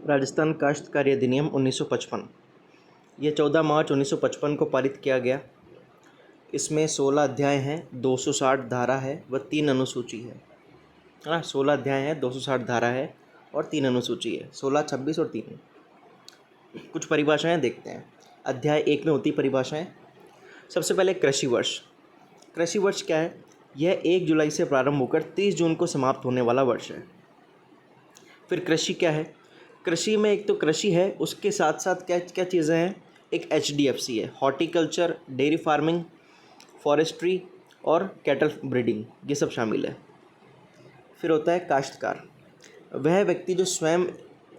राजस्थान काश्तकारी अधिनियम 1955 ये 14 मार्च 1955 को पारित किया गया। इसमें 16 अध्याय हैं, 260 धारा है व 3 अनुसूची है ना। 16 अध्याय हैं, 260 धारा है और 3 अनुसूची है, 16, 26 और 3। कुछ परिभाषाएं देखते हैं। अध्याय 1 में होती परिभाषाएं। सबसे पहले कृषि वर्ष। कृषि वर्ष क्या है? यह 1 जुलाई से प्रारंभ होकर 30 जून को समाप्त होने वाला वर्ष है। फिर कृषि क्या है? कृषि में एक तो कृषि है, उसके साथ साथ क्या क्या चीज़ें हैं? एक HDFC है, हॉर्टिकल्चर, डेयरी फार्मिंग, फॉरेस्ट्री और कैटल ब्रीडिंग, ये सब शामिल है। फिर होता है काश्तकार। वह व्यक्ति जो स्वयं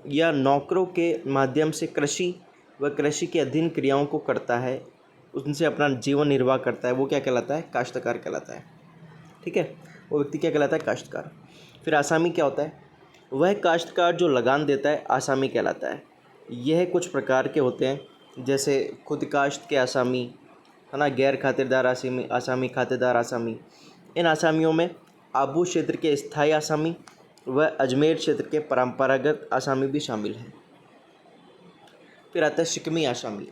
या नौकरों के माध्यम से कृषि व कृषि के अधीन क्रियाओं को करता है, उनसे अपना जीवन निर्वाह करता है, वो क्या कहलाता है? काश्तकार कहलाता है। ठीक है, वो व्यक्ति क्या कहलाता है? काश्तकार। फिर आसामी क्या होता है? वह काश्तकार जो लगान देता है, आसामी कहलाता है। यह कुछ प्रकार के होते हैं, जैसे खुद काश्त के आसामी है ना, गैर खातिरदार आसामी, आसामी खातेदार आसामी। इन आसामियों में आबू क्षेत्र के स्थायी आसामी व अजमेर क्षेत्र के परंपरागत आसामी भी शामिल हैं। फिर आता है शिकमी आसामी।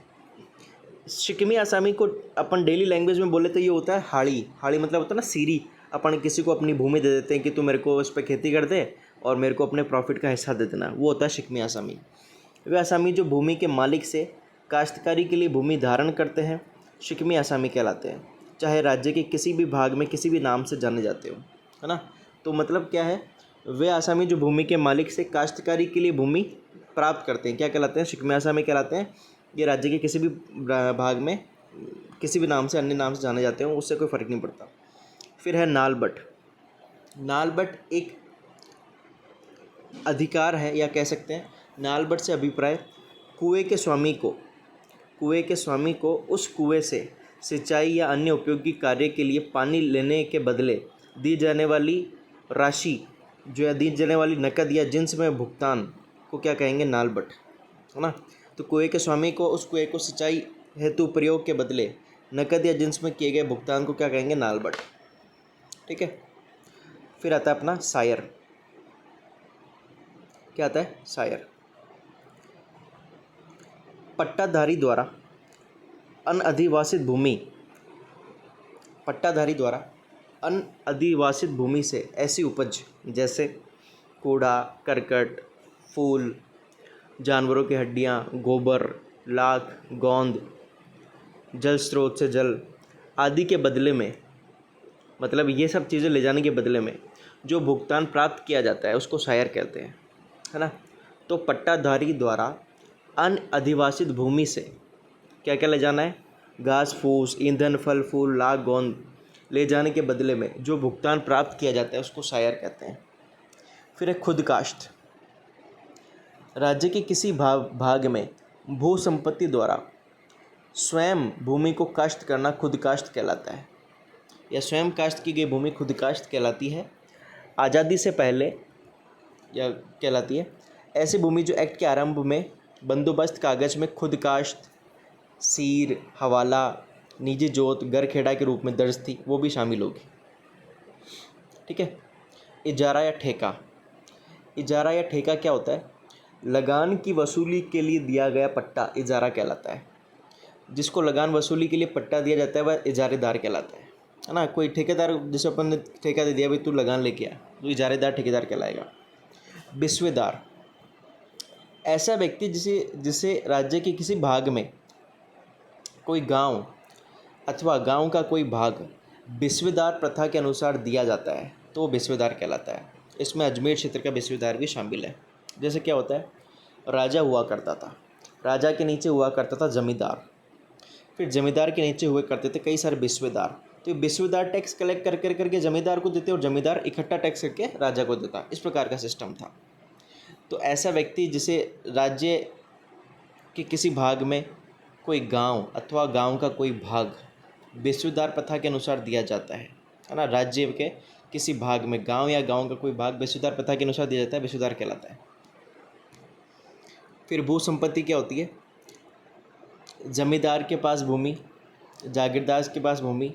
शिकमी आसामी को अपन डेली लैंग्वेज में बोले तो ये होता है हाड़ी। हाड़ी मतलब होता है ना सीरी। अपन किसी को अपनी भूमि दे देते हैं कि तू मेरे को उस पर खेती कर दे और मेरे को अपने प्रॉफिट का हिस्सा दे देना, वो होता है शिकमी आसामी। वे आसामी जो भूमि के मालिक से काश्तकारी के लिए भूमि धारण करते हैं, शिकमी आसामी कहलाते हैं, चाहे राज्य के किसी भी भाग में किसी भी नाम से जाने जाते हो, है ना। तो मतलब क्या है? वे आसामी जो भूमि के मालिक से काश्तकारी के लिए भूमि प्राप्त करते हैं, क्या कहलाते हैं? शिकमी आसामी कहलाते हैं। ये राज्य के किसी भी भाग में किसी भी नाम से, अन्य नाम से जाने जाते हो, उससे कोई फ़र्क नहीं पड़ता। फिर है नालबट। नालबट एक अधिकार है, या कह सकते हैं नालबट से अभिप्राय कुएं के स्वामी को उस कुएं से सिंचाई या अन्य उपयोगी कार्य के लिए पानी लेने के बदले दी जाने वाली राशि, जो या दी जाने वाली नकद या जिन्स में भुगतान को क्या कहेंगे? नालबट, है ना। तो कुएं के स्वामी को उस कुएं को सिंचाई हेतु प्रयोग के बदले नकद या जिन्स में किए गए भुगतान को क्या कहेंगे? नालबट। ठीक है। फिर आता है अपना सायर। क्या आता है? सायर। पट्टाधारी द्वारा अनअधिवासित भूमि से ऐसी उपज जैसे कूड़ा करकट, फूल, जानवरों की हड्डियाँ, गोबर, लाख, गोंद, जल स्रोत से जल आदि के बदले में, मतलब ये सब चीज़ें ले जाने के बदले में जो भुगतान प्राप्त किया जाता है, उसको सायर कहते हैं, है ना। तो पट्टाधारी द्वारा अनअधिवासित भूमि से क्या क्या ले जाना है? घास फूस, ईंधन, फल फूल, लाख, गोंद ले जाने के बदले में जो भुगतान प्राप्त किया जाता है, उसको सायर कहते हैं। फिर है खुद काश्त। राज्य के किसी भाग में भू संपत्ति द्वारा स्वयं भूमि को काश्त करना खुद काश्त कहलाता है, या स्वयं काश्त की गई भूमि खुद काश्त कहलाती है। आज़ादी से पहले या कहलाती है ऐसी भूमि जो एक्ट के आरंभ में बंदोबस्त कागज में खुद काश्त, सीर, हवाला, निजी जोत, गरखेड़ा के रूप में दर्ज थी, वो भी शामिल होगी। ठीक है। इजारा या ठेका। इजारा या ठेका क्या होता है? लगान की वसूली के लिए दिया गया पट्टा इजारा कहलाता है। जिसको लगान वसूली के लिए पट्टा दिया जाता है वह इजारेदार कहलाता है ना। कोई ठेकेदार, जैसे अपन ने ठेका दे दिया, भाई तू लगान लेके आ, तो इजारेदार ठेकेदार कहलाएगा। बिस्वेदार, ऐसा व्यक्ति जिसे राज्य के किसी भाग में कोई गांव अथवा गांव का कोई भाग बिस्वेदार प्रथा के अनुसार दिया जाता है, तो वो बिस्वेदार कहलाता है। इसमें अजमेर क्षेत्र का बिस्वेदार भी शामिल है। जैसे क्या होता है? राजा हुआ करता था, राजा के नीचे हुआ करता था जमींदार, फिर जमींदार के नीचे हुए करते थे कई सारे बिस्वेदार। तो ये बिस्वेदार टैक्स कलेक्ट करके जमींदार को देते और जमींदार इकट्ठा टैक्स करके राजा को देता। इस प्रकार का सिस्टम था। तो ऐसा व्यक्ति जिसे राज्य के किसी भाग में कोई गांव अथवा गांव का कोई भाग बिस्वेदार प्रथा के अनुसार दिया जाता है ना। राज्य के किसी भाग में गांव या गांव का कोई भाग बिस्वेदार प्रथा के अनुसार दिया जाता है, बिस्वेदार कहलाता है। फिर भू संपत्ति क्या होती है? जमींदार के पास भूमि, जागीरदार के पास भूमि,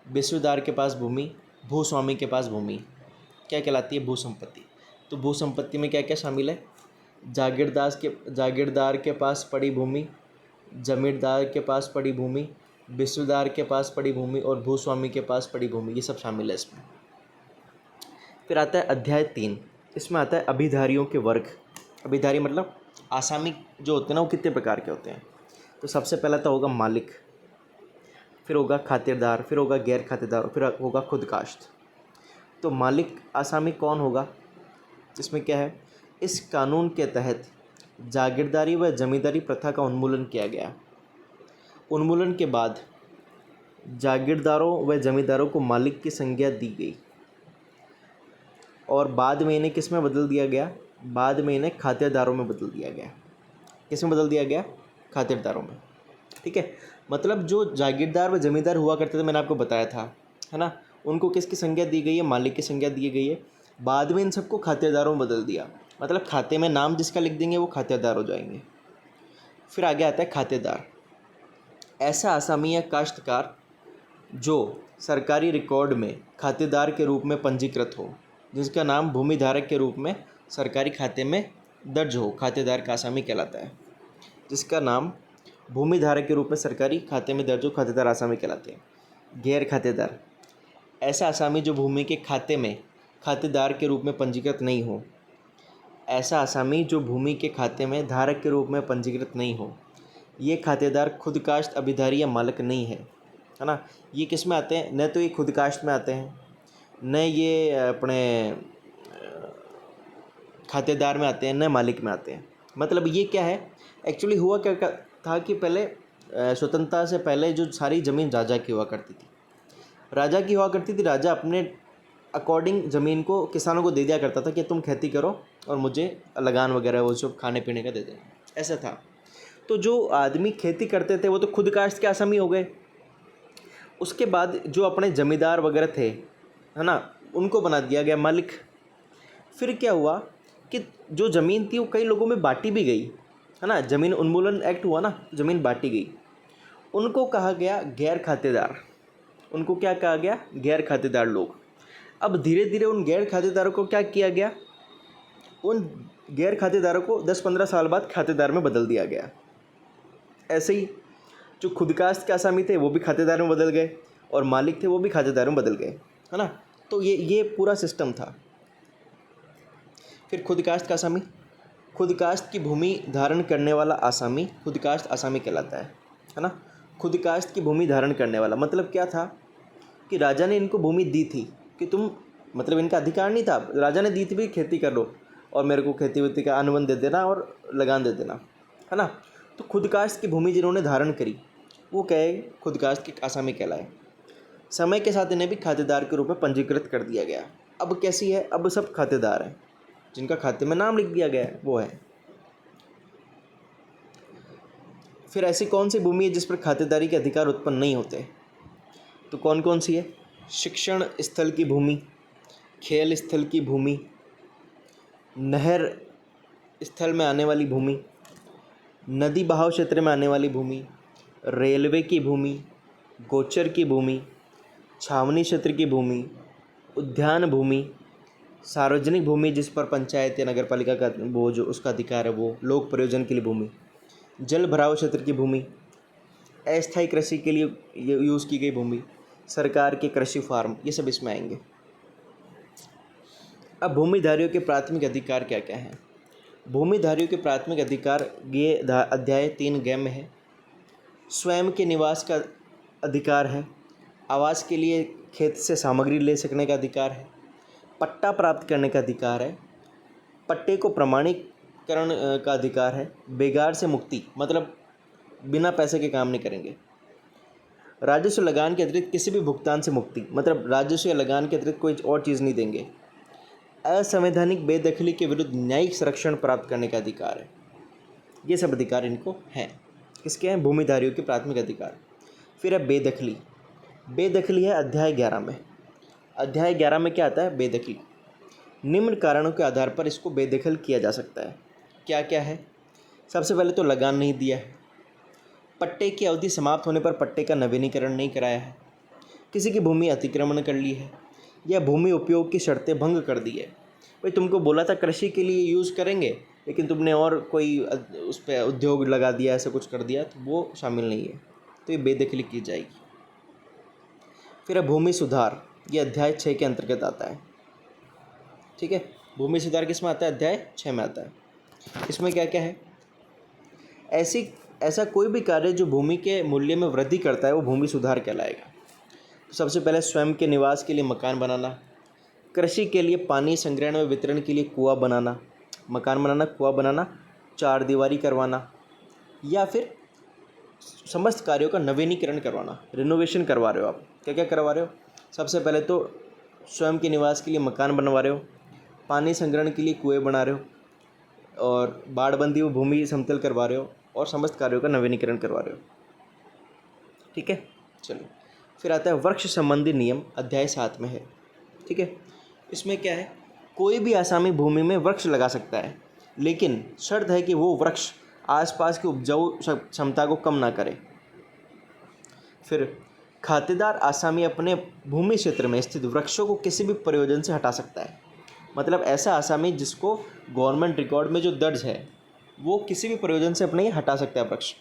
बिस्वेदार के पास भूमि, भूस्वामी के पास भूमि, क्या कहलाती है? भू संपत्ति। तो भू संपत्ति में क्या क्या शामिल है? जागीरदार के पास पड़ी भूमि, जमींदार के पास पड़ी भूमि, बिस्वेदार के पास पड़ी भूमि और भूस्वामी के पास पड़ी भूमि, ये सब शामिल है इसमें। फिर आता है अध्याय 3, इसमें आता है अभिधारियों के वर्ग। अभिधारी मतलब आसामी जो होते हैं ना, वो कितने प्रकार के होते हैं। तो सबसे पहला तो होगा मालिक, फिर होगा खातिरदार, फिर होगा गैर खातिरदार, फिर होगा खुदकाश्त। तो मालिक आसामी कौन होगा, इसमें क्या है, इस कानून के तहत जागीरदारी व जमींदारी प्रथा का उन्मूलन किया गया। उन्मूलन के बाद जागीरदारों व जमींदारों को मालिक की संज्ञा दी गई और बाद में इन्हें किस में बदल दिया गया, बाद में इन्हें खातिरदारों में बदल दिया गया। किस में बदल दिया गया, खातिरदारों में। ठीक है, मतलब जो जागीरदार व जमींदार हुआ करते थे, मैंने आपको बताया था, है ना, उनको किसकी संज्ञा दी गई है, मालिक की संज्ञा दी गई है। बाद में इन सबको खातिरदारों में बदल दिया, मतलब खाते में नाम जिसका लिख देंगे वो खातिरदार हो जाएंगे। फिर आगे आता है खातेदार। ऐसा आसामी या काश्तकार जो सरकारी रिकॉर्ड में खातेदार के रूप में पंजीकृत हो, जिसका नाम भूमिधारक के रूप में सरकारी खाते में दर्ज हो, खातेदार का आसामी कहलाता है। जिसका नाम भूमिधारक के रूप में सरकारी खाते में दर्ज हो, खातेदार आसामी कहलाते हैं। गैर खातेदार, ऐसा आसामी जो भूमि के खाते में खातेदार के रूप में पंजीकृत नहीं हो। ऐसा आसामी जो भूमि के खाते में धारक के रूप में पंजीकृत नहीं हो। ये खातेदार खुदकाश्त अभिधारी या मालिक नहीं है ना। ये किस में आते हैं, न तो ये खुदकाश्त में आते हैं, न ये अपने खातेदार में आते हैं, न मालिक में आते हैं। मतलब ये क्या है, एक्चुअली हुआ क्या था कि पहले स्वतंत्रता से पहले जो सारी ज़मीन राजा की हुआ करती थी, राजा अपने अकॉर्डिंग ज़मीन को किसानों को दे दिया करता था कि तुम खेती करो और मुझे लगान वगैरह वो सब खाने पीने का दे देना, ऐसा था। तो जो आदमी खेती करते थे वो तो खुदकाश्त के आसामी हो गए। उसके बाद जो अपने ज़मींदार वगैरह थे, है ना, उनको बना दिया गया मालिक। फिर क्या हुआ कि जो ज़मीन थी वो कई लोगों में बांटी भी गई, है ना, ज़मीन उन्मूलन एक्ट हुआ ना, ज़मीन बांटी गई। उनको कहा गया गैर खातेदार। उनको क्या कहा गया, गैर खातेदार लोग। अब धीरे धीरे उन गैर खातेदारों को क्या किया गया, उन गैर खातेदारों को 10-15 साल बाद खातेदार में बदल दिया गया। ऐसे ही जो खुदकाश्त के आसामी थे वो भी खातेदार में बदल गए और मालिक थे वो भी खातेदार में बदल गए, है ना। तो ये पूरा सिस्टम था। फिर खुदकाश्त का आसामी, खुदकाश्त की भूमि धारण करने वाला आसामी खुदकाश्त आसामी कहलाता है ना। खुदकाश्त की भूमि धारण करने वाला मतलब क्या था कि राजा ने इनको भूमि दी थी कि तुम, मतलब इनका अधिकार नहीं था, राजा ने दी थी भी खेती कर लो और मेरे को खेती वेती का अनुबंध दे देना और लगान दे देना, है ना। तो खुदकाश्त की भूमि जिन्होंने धारण करी वो कहे खुदकाश्त की आसामी कहलाए। समय के साथ इन्हें भी खातेदार के रूप में पंजीकृत कर दिया गया। अब कैसी है, अब सब खातेदार हैं, जिनका खाते में नाम लिख दिया गया है वो है। फिर ऐसी कौन सी भूमि है जिस पर खातेदारी के अधिकार उत्पन्न नहीं होते, तो कौन कौन सी है, शिक्षण स्थल की भूमि, खेल स्थल की भूमि, नहर स्थल में आने वाली भूमि, नदी बहाव क्षेत्र में आने वाली भूमि, रेलवे की भूमि, गोचर की भूमि, छावनी क्षेत्र की भूमि, उद्यान भूमि, सार्वजनिक भूमि जिस पर पंचायत या नगर पालिका का वो जो उसका अधिकार है वो, लोक प्रयोजन के लिए भूमि, जल भराव क्षेत्र की भूमि, अस्थायी कृषि के लिए यूज़ की गई भूमि, सरकार के कृषि फार्म, ये सब इसमें आएंगे। अब भूमिधारियों के प्राथमिक अधिकार क्या क्या हैं। भूमिधारियों के प्राथमिक अधिकार ये अध्याय 3 ग में है। स्वयं के निवास का अधिकार है, आवास के लिए खेत से सामग्री ले सकने का अधिकार है, पट्टा प्राप्त करने का अधिकार है, पट्टे को प्रमाणीकरण का अधिकार है, बेगार से मुक्ति मतलब बिना पैसे के काम नहीं करेंगे, राजस्व लगान के अतिरिक्त किसी भी भुगतान से मुक्ति मतलब राजस्व या लगान के अतिरिक्त कोई और चीज़ नहीं देंगे, असंवैधानिक बेदखली के विरुद्ध न्यायिक संरक्षण प्राप्त करने का अधिकार है। ये सब अधिकार इनको हैं। किसके हैं, भूमिधारियों के प्राथमिक अधिकार। फिर है बेदखली। बेदखली है अध्याय 11 में। अध्याय 11 में क्या आता है, बेदखली। निम्न कारणों के आधार पर इसको बेदखल किया जा सकता है। क्या क्या है, सबसे पहले तो लगान नहीं दिया है, पट्टे की अवधि समाप्त होने पर पट्टे का नवीनीकरण नहीं कराया है, किसी की भूमि अतिक्रमण कर ली है या भूमि उपयोग की शर्तें भंग कर दी है। भाई तुमको बोला था कृषि के लिए यूज़ करेंगे, लेकिन तुमने और कोई उस पर उद्योग लगा दिया, ऐसा कुछ कर दिया, तो वो शामिल नहीं है, तो ये बेदखली की जाएगी। फिर है भूमि सुधार, ये अध्याय 6 के अंतर्गत आता है। ठीक है, भूमि सुधार किस में आता है? अध्याय 6 में आता है। इसमें क्या क्या है? ऐसा कोई भी कार्य जो भूमि के मूल्य में वृद्धि करता है वो भूमि सुधार कहलाएगा। तो सबसे पहले स्वयं के निवास के लिए मकान बनाना, कृषि के लिए पानी संग्रहण व वितरण के लिए कुआं बनाना, मकान बनाना, कुआं बनाना, चार दीवारी करवाना, या फिर समस्त कार्यों का नवीनीकरण करवाना, रिनोवेशन करवा रहे हो आप। क्या क्या करवा रहे हो? सबसे पहले तो स्वयं के निवास के लिए मकान बनवा रहे हो, पानी संग्रहण के लिए कुएं बना रहे हो, और बाढ़बंदी व भूमि समतल करवा रहे हो, और समस्त कार्यों का नवीनीकरण करवा रहे हो। ठीक है, चलो फिर आता है वृक्ष संबंधी नियम, अध्याय 7 में है। ठीक है, इसमें क्या है? कोई भी आसामी भूमि में वृक्ष लगा सकता है, लेकिन शर्त है कि वो वृक्ष आसपास की उपजाऊ क्षमता को कम ना करे। फिर खातेदार आसामी अपने भूमि क्षेत्र में स्थित वृक्षों को किसी भी प्रयोजन से हटा सकता है। मतलब ऐसा आसामी जिसको गवर्नमेंट रिकॉर्ड में जो दर्ज है वो किसी भी प्रयोजन से अपने हटा सकता है वृक्ष।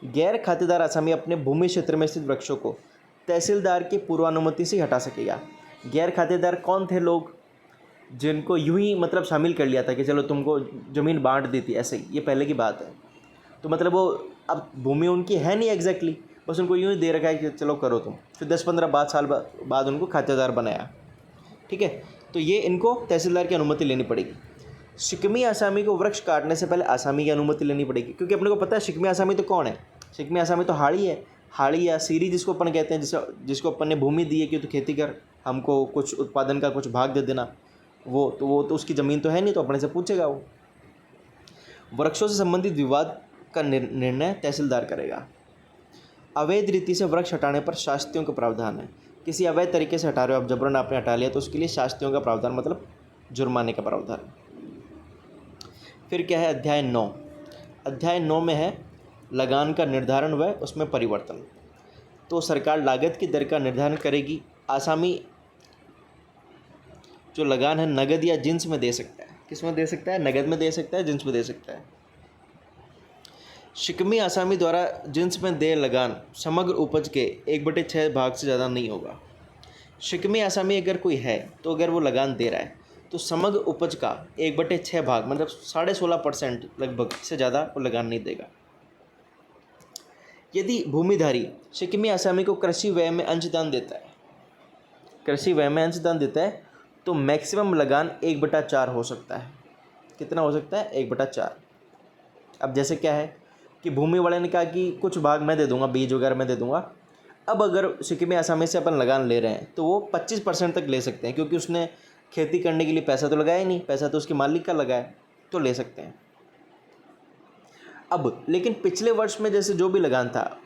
गैर खातेदार आसामी अपने भूमि क्षेत्र में स्थित वृक्षों को तहसीलदार की पूर्वानुमति से हटा सकेगा। गैर खातेदार कौन थे? लोग जिनको यूं ही मतलब शामिल कर लिया था कि चलो तुमको ज़मीन बांट दी थी, ऐसे ही, ये पहले की बात है। तो मतलब वो अब भूमि उनकी है नहीं एग्जैक्टली, बस उनको यूं ही दे रखा है कि चलो करो तुम। फिर 10-15 साल बाद उनको खातेदार बनाया। ठीक है, तो ये इनको तहसीलदार की अनुमति लेनी पड़ेगी। शिकमी आसामी को वृक्ष काटने से पहले आसामी की अनुमति लेनी पड़ेगी, क्योंकि अपने को पता है शिकमी आसामी तो कौन है। शिकमी आसामी तो हाड़ी है, हाड़ी या सीरी जिसको अपन कहते हैं, जिसको अपन ने भूमि दी है कि तो खेती कर, हमको कुछ उत्पादन का कुछ भाग दे देना। वो तो उसकी ज़मीन तो है नहीं, तो अपने से पूछेगा वो। वृक्षों से संबंधित विवाद का निर्णय तहसीलदार करेगा। अवैध रीति से वृक्ष हटाने पर शास्तियों का प्रावधान है। किसी अवैध तरीके से हटा रहे हो आप, जबरन आपने हटा लिया, तो उसके लिए शास्तियों का प्रावधान मतलब जुर्माने का प्रावधान। फिर क्या है? अध्याय 9। अध्याय 9 में है लगान का निर्धारण व उसमें परिवर्तन। तो सरकार लागत की दर का निर्धारण करेगी। आसामी जो लगान है नगद या जिन्स में दे सकता है। किस में दे सकता है? नगद में दे सकता है, जिन्स में दे सकता है। शिकमी आसामी द्वारा जिन्स में दे लगान समग्र उपज के 1/6 भाग से ज़्यादा नहीं होगा। शिकमी आसामी अगर कोई है तो अगर वो लगान दे रहा है तो समग्र उपज का 1/6 भाग मतलब 16.5% लगभग से ज़्यादा वो लगान नहीं देगा। यदि भूमिधारी शिकमी आसामी को कृषि व्यय में अंशदान देता है, तो मैक्सिमम लगान 1/4 हो सकता है। कितना हो सकता है? 1/4। अब जैसे क्या है कि भूमि वाले ने कहा कि कुछ भाग मैं दे दूंगा, बीज वगैरह मैं दे दूंगा। अब अगर शिकमी आसामी से अपन लगान ले रहे हैं तो वो 25% तक ले सकते हैं, क्योंकि उसने खेती करने के लिए पैसा तो लगाया ही नहीं, पैसा तो उसके मालिक का लगा है, तो ले सकते हैं। अब लेकिन पिछले वर्ष में जैसे जो भी लगान था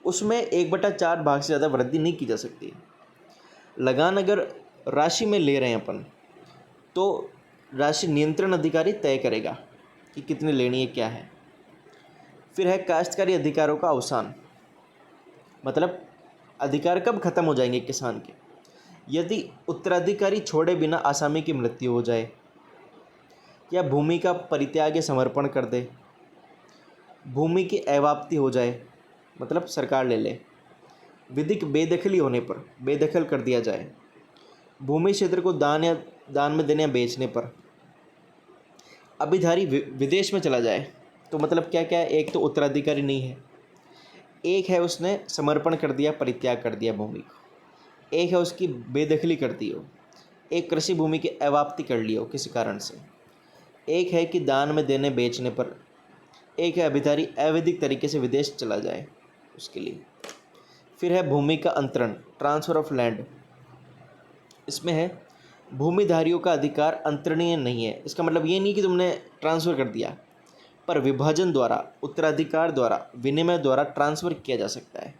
उसमें 1/4 भाग से ज़्यादा वृद्धि नहीं की जा सकती। लगान अगर राशि में ले रहे हैं अपन, तो राशि नियंत्रण अधिकारी तय करेगा कि कितनी लेनी है, क्या है। फिर है काश्तकारी अधिकारों का अवसान, मतलब अधिकार कब खत्म हो जाएंगे किसान के? यदि उत्तराधिकारी छोड़े बिना आसामी की मृत्यु हो जाए, या भूमि का परित्याग या समर्पण कर दे, भूमि की अवाप्ति हो जाए मतलब सरकार ले ले, विधिक बेदखली होने पर बेदखल कर दिया जाए, भूमि क्षेत्र को दान में देने या बेचने पर, अभिधारी विदेश में चला जाए। तो मतलब क्या क्या है? एक तो उत्तराधिकारी नहीं है, एक है उसने समर्पण कर दिया, परित्याग कर दिया भूमि को, एक है उसकी बेदखली कर दी हो, एक कृषि भूमि की अवाप्ति कर ली हो किसी कारण से, एक है कि दान में देने बेचने पर, एक है अभिधारी अवैधिक तरीके से विदेश चला जाए उसके लिए। फिर है भूमि का अंतरण, ट्रांसफ़र ऑफ लैंड। इसमें है भूमिधारियों का अधिकार अंतरणीय नहीं है। इसका मतलब ये नहीं कि तुमने ट्रांसफ़र कर दिया, पर विभाजन द्वारा, उत्तराधिकार द्वारा, विनिमय द्वारा ट्रांसफ़र किया जा सकता है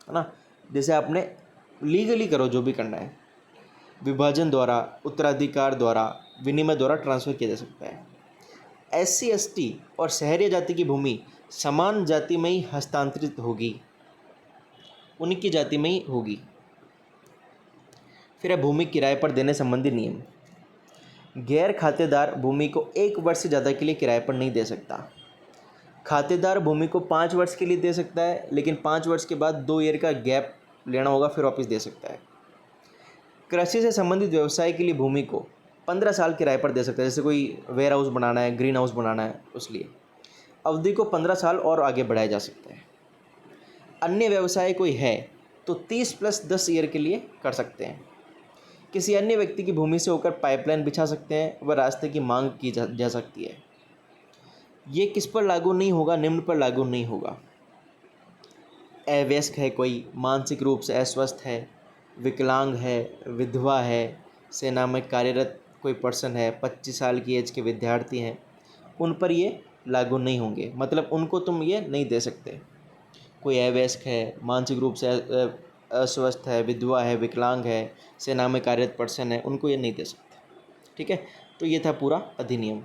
ना। जैसे आपने लीगली करो जो भी करना है, विभाजन द्वारा, उत्तराधिकार द्वारा, विनिमय द्वारा ट्रांसफ़र किया जा सकता है। SC ST और शहरी जाति की भूमि समान जाति में ही हस्तांतरित होगी, उनकी जाति में ही होगी। फिर है भूमि किराए पर देने संबंधी नियम। गैर खातेदार भूमि को 1 वर्ष से ज़्यादा के लिए किराए पर नहीं दे सकता। खातेदार भूमि को 5 वर्ष के लिए दे सकता है, लेकिन 5 वर्ष के बाद 2 ईयर का गैप लेना होगा, फिर वापस दे सकता है। कृषि से संबंधित व्यवसाय के लिए भूमि को 15 साल किराए पर दे सकता है, जैसे कोई वेयर हाउस बनाना है, ग्रीन हाउस बनाना है, उसलिए अवधि को 15 साल और आगे बढ़ाया जा सकता है। अन्य व्यवसाय कोई है तो 30 + 10 ईयर के लिए कर सकते हैं। किसी अन्य व्यक्ति की भूमि से होकर पाइपलाइन बिछा सकते हैं व रास्ते की मांग की जा सकती है। ये किस पर लागू नहीं होगा? निम्न पर लागू नहीं होगा। अवयस्क है कोई, मानसिक रूप से अस्वस्थ है, विकलांग है, विधवा है, सेना में कार्यरत कोई पर्सन है, 25 साल की एज के विद्यार्थी हैं, उन पर ये लागू नहीं होंगे। मतलब उनको तुम ये नहीं दे सकते। कोई अवयस्क है, मानसिक रूप से अस्वस्थ है, विधवा है, विकलांग है, सेना में कार्यरत पर्सन है, उनको ये नहीं दे सकते। ठीक है, तो ये था पूरा अधिनियम।